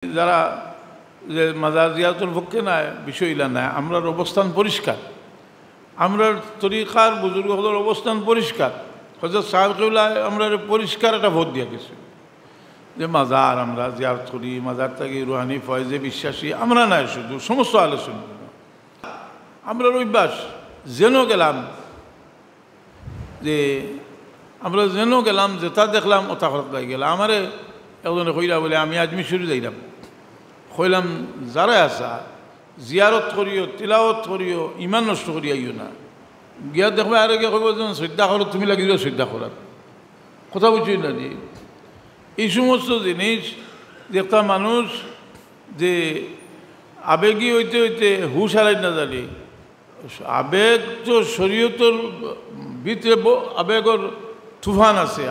যারা যে মাজার জিয়ারতের পক্ষে নাই বিষয় ইলা নাই, আমরার অবস্থান পরিষ্কার, আমরার তরিকার বুজুর্গ হলের অবস্থান পরিষ্কার। হযরত সাহেব কিবলা আমরা পরিষ্কার একটা ভোট দিয়া গেছি যে মাজার আমরা জিয়ারত করি, মাজার থেকে রুহানি ফয়েজে বিশ্বাসী আমরা নাই, শুধু সমস্ত আলোচনা আমরা অভ্যাস যেন গেলাম যে আমরা যেন গেলাম যেটা দেখলাম ওটা খরচ লাগে গেলাম। আমারে একজনে কইরা বলে আমি আজমিশরি যাইলাম, কইলাম যারা আসা জিয়ারত করিও, তিলাওয়াত করিও, ইমান নষ্ট করি আইও না, গিয়া দেখবে আর গিয়ে কইব যেন শ্রদ্ধা করো, তুমি লাগি যাও শ্রদ্ধা করার কথা বুঝি না। যে এই সমস্ত জিনিস একটা মানুষ যে আবেগী হইতে হইতে হুশ হারাই না জানি, আবেগ তো শরীয়তের ভিতরে আবেগর তুফান আছে।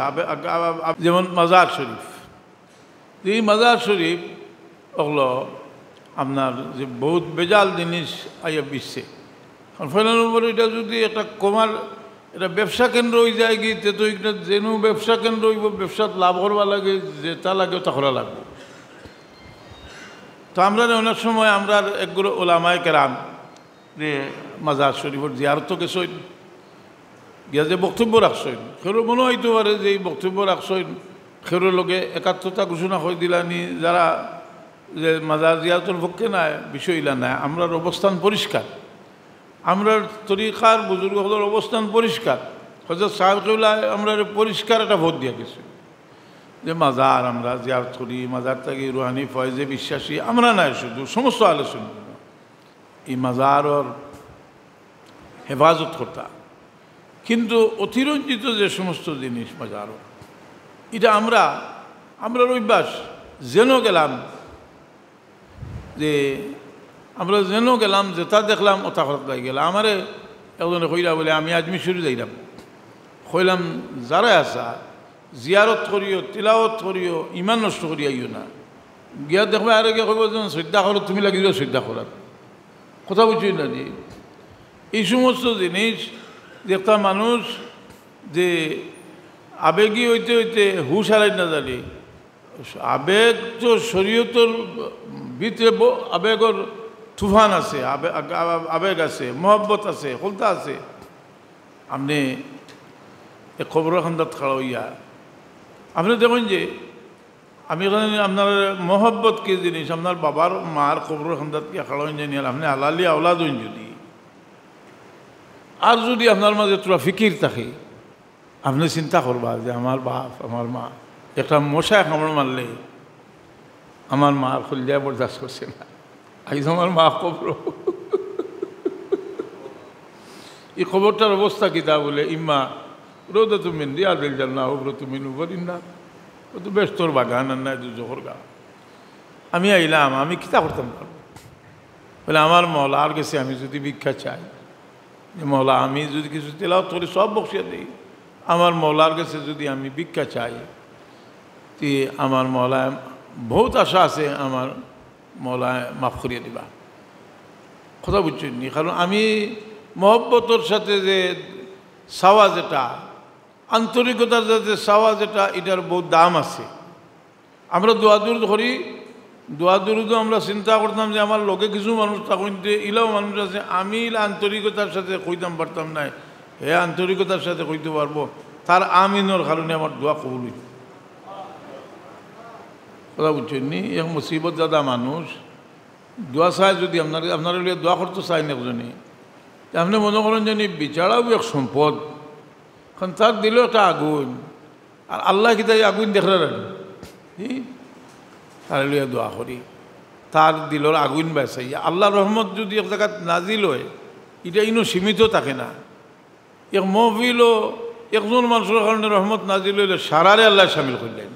যেমন মাজার শরীফ, এই মাজার শরীফ ওগুলো আপনার যে বহুত বেজাল জিনিস আইয়া বিশ্বে ফেলানোর উপরে এটা যদি একটা কমার এটা ব্যবসা কেন্দ্র হয়ে যায় গিয়ে তো এটা যেন ব্যবসা কেন্দ্র হইব, ব্যবসাত লাভ করবা লাগে, যেটা লাগে তা করা লাগবে। তো আমরা অনেক সময় আমরা একগুলো ওলামায়ে কেরাম যে মাজার শরীফের জিয়ারত গেছেন, গিয়া যে বক্তব্য রাখছেন, সেরও মনে হইতে পারে যে এই বক্তব্য রাখছেন সেরোর লগে একাত্মতা ঘোষণা করে দিলানি যারা যে মাজার জিয়ারতের পক্ষে নাই বিষয় ইলা নাই, আমরার অবস্থান পরিষ্কার, আমরার তরিকার বুজুর্গ হলের অবস্থান পরিষ্কার। হযরত সাহেব কিবলা আমরা পরিষ্কার একটা ভোট দিয়া গেছি যে মাজার আমরা জিয়ারত করি, মাজার থেকে রুহানি ফয়েজে বিশ্বাসী আমরা নাই, শুধু সমস্ত আলোচনা এই মাজারর হেফাজত করতা। কিন্তু অতিরঞ্জিত যে সমস্ত জিনিস মাজার, এটা আমরার অভ্যাস যেন গেলাম যে আমরা যেন গেলাম যেটা দেখলাম ওটা খরচ লাগে গেলাম। আমারে একজনে কইরা বলে আমি আজমিশরি যাইলাম, কইলাম যারা আসা জিয়ারত করিও, তিলাওয়াত করিও, ইমান নষ্ট করি আইও না, গিয়া দেখবে আর গিয়ে কইব যেন শ্রদ্ধা করো, তুমি লাগি যাও শ্রদ্ধা করার কথা বুঝি না। যে এই সমস্ত জিনিস যে একটা মানুষ যে আবেগী হইতে হইতে হুশ হারাই না জানি, আবেগ তো শরীয়তের ভিতরে আবেগর তুফান আছে, আবেগ আছে, মহব্বত আছে, হলতা আছে। আপনি এ খবর খান্দাত খাড়া হইয়া আপনি দেখুন যে আমি আপনার মহব্বত কি জিনিস, আপনার বাবার মার খবর খান্দাত কি খাড়া হইন জানি, আপনি আলালি আওলাদ হইন যদি, আর যদি আপনার মাঝে তোরা ফিকির থাকে, আপনি চিন্তা করবা যে আমার বাপ আমার মা একটা মশা কামড় মারলে আমার মা খুলজায় বরদাস্ত করছে না, আইজ আমার মা খবর এই খবরটার অবস্থা কি তা বলে ইম্মা রোদ তুমি দিয়া দিল যাল না হবর তুমি নুবরিন না, ও তো বেশ তোর বাগান আর নাই জোহর গা। আমি আইলাম, আমি কিতা করতাম পারবো বলে আমার মহলার গেছে, আমি যদি ভিক্ষা চাই যে মহলা আমি যদি কিছু তেলাওয়াত করি সব বক্সিয়া দিই, আমার মহলার কাছে যদি আমি ভিক্ষা চাই তে আমার মহলায় বহুত আশা আছে, আমার মহলায় মাফ করিয়ে দিবা। কথা বুঝছেন নি? কারণ আমি মহব্বতর সাথে যে চাওয়া যেটা, আন্তরিকতার সাথে চাওয়া যেটা, এটার বহুত দাম আছে। আমরা দোয়াদুর করি, দোয়াদুরুদও আমরা চিন্তা করতাম যে আমার লোকে কিছু মানুষ তখন ইলাও মানুষ আছে, আমি আন্তরিকতার সাথে কইতাম পারতাম না, হে আন্তরিকতার সাথে কইতে পারবো, তার আমিনের কারণে আমার দোয়া কবুল হইল। কথা বুঝছেন নি? এক মুসিবত দাদা মানুষ দোয়া চায়, যদি আপনার দোয়া করতে চাই না একজনে, আপনি মনে করেন যে বিচারাও এক সম্পদ, কারণ তার দিল একটা আগুন, আর আল্লাহ কি তাই আগুন দেখলেন, তার লিয়ে দোয়া করি, তার দিলর আগুন বেসাই আল্লাহ রহমত যদি এক জায়গায় নাজিল হয়, এটা ইনো সীমিত থাকে না। এক মহফিলও একজন মানুষের কারণে রহমত নাজিল হইলে সারারে আল্লাহ সামিল করলেন।